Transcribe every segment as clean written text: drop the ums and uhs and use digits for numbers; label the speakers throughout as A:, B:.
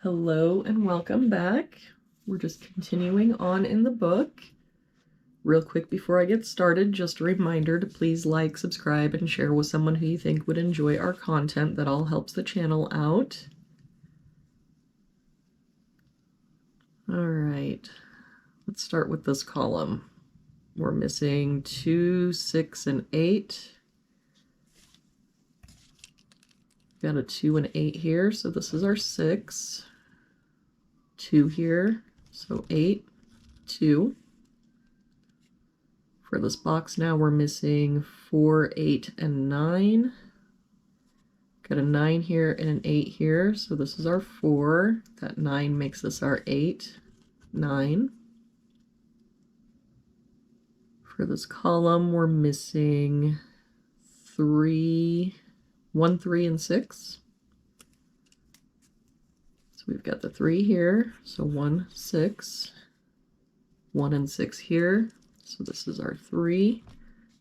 A: Hello and welcome back. We're just continuing on in the book. Real quick before I get started, just a reminder to please like, subscribe, and share with someone who you think would enjoy our content. That all helps the channel out. All right, let's start with this column. We're missing 2, 6, and 8. Got a 2 and 8 here, so this is our 6. 2 here, so 8, 2. For this box now, we're missing 4, 8, and 9. Got a 9 here and an 8 here, so this is our 4. That 9 makes this our 8, 9. For this column, we're missing 1, 3, and 6. So we've got the 3 here, so 1, 6. 1 and 6 here, so this is our 3.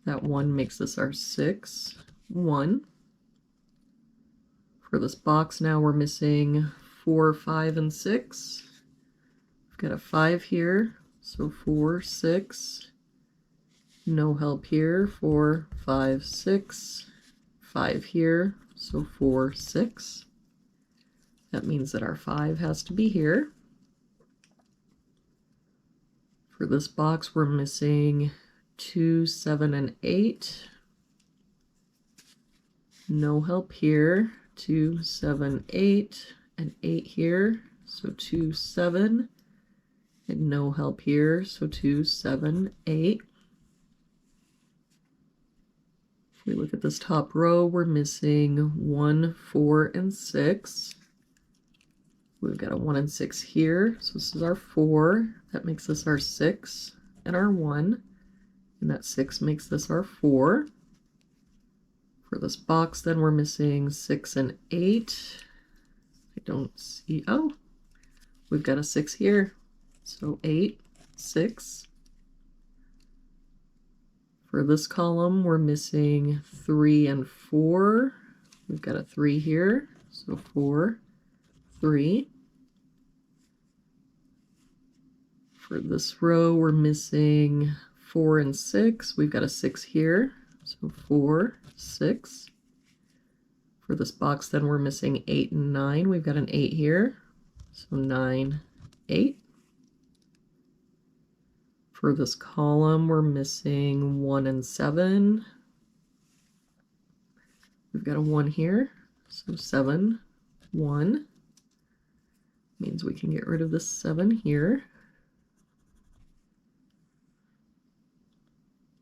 A: That 1 makes this our 6, 1. For this box now, we're missing 4, 5, and 6. We've got a 5 here, so 4, 6. No help here, 4, 5, 6. 5 here, so 4, 6. That means that our 5 has to be here. For this box, we're missing 2, 7, and 8. No help here. 2, 7, 8, and 8 here, so 2, 7. And no help here, so 2, 7, 8. If we look at this top row, we're missing 1, 4, and 6. We've got a 1 and 6 here, so this is our 4. That makes this our 6 and our 1. And that 6 makes this our 4. For this box, then we're missing 6 and 8. I don't see, oh, we've got a 6 here. So 8, 6. For this column, we're missing 3 and 4. We've got a 3 here, so 4, 3. For this row, we're missing 4 and 6. We've got a 6 here, so 4, 6. For this box, then we're missing 8 and 9. We've got an 8 here, so 9, 8. For this column, we're missing 1 and 7. We've got a 1 here, so 7, 1. Means we can get rid of this 7 here.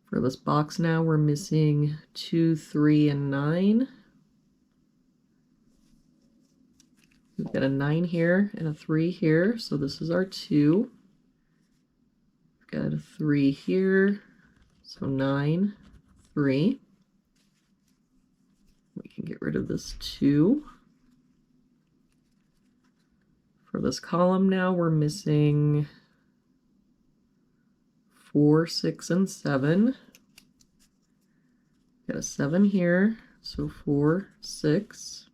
A: For this box now, we're missing 2, 3, and 9. We've got a 9 here and a 3 here, so this is our 2. We've got a 3 here, so 9, 3. We can get rid of this 2. For this column now, we're missing 4, 6, and 7. Got a 7 here, so 4, 6.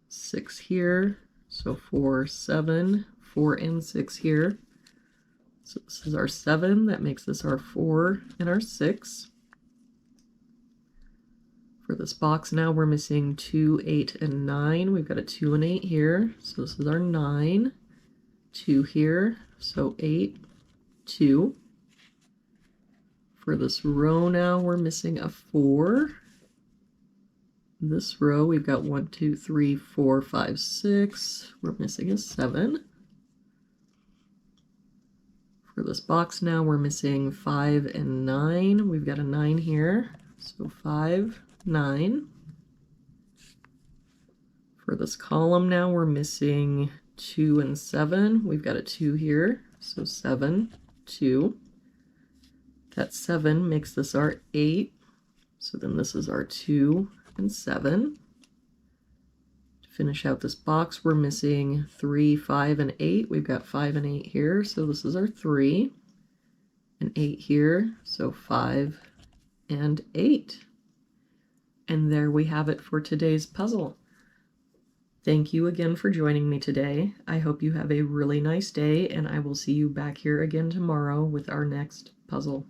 A: 6 here, so 4, 7. 4 and 6 here. So this is our 7. That makes this our 4 and our 6. For this box now, we're missing 2, 8, and 9. We've got a 2 and 8 here, so this is our 9. 2 here, so 8, 2. For this row now, we're missing a 4. This row, we've got 1, 2, 3, 4, 5, 6. We're missing a 7. For this box now, we're missing 5 and 9. We've got a 9 here, so 5, 9. For this column now, we're missing 2 and 7. We've got a 2 here, so 7, 2. That 7 makes this our 8. So then this is our 2 and 7. To finish out this box, we're missing 3, 5, and 8. We've got 5 and 8 here, so this is our 3. And 8 here, so 5 and 8. And there we have it for today's puzzle. Thank you again for joining me today. I hope you have a really nice day, and I will see you back here again tomorrow with our next puzzle.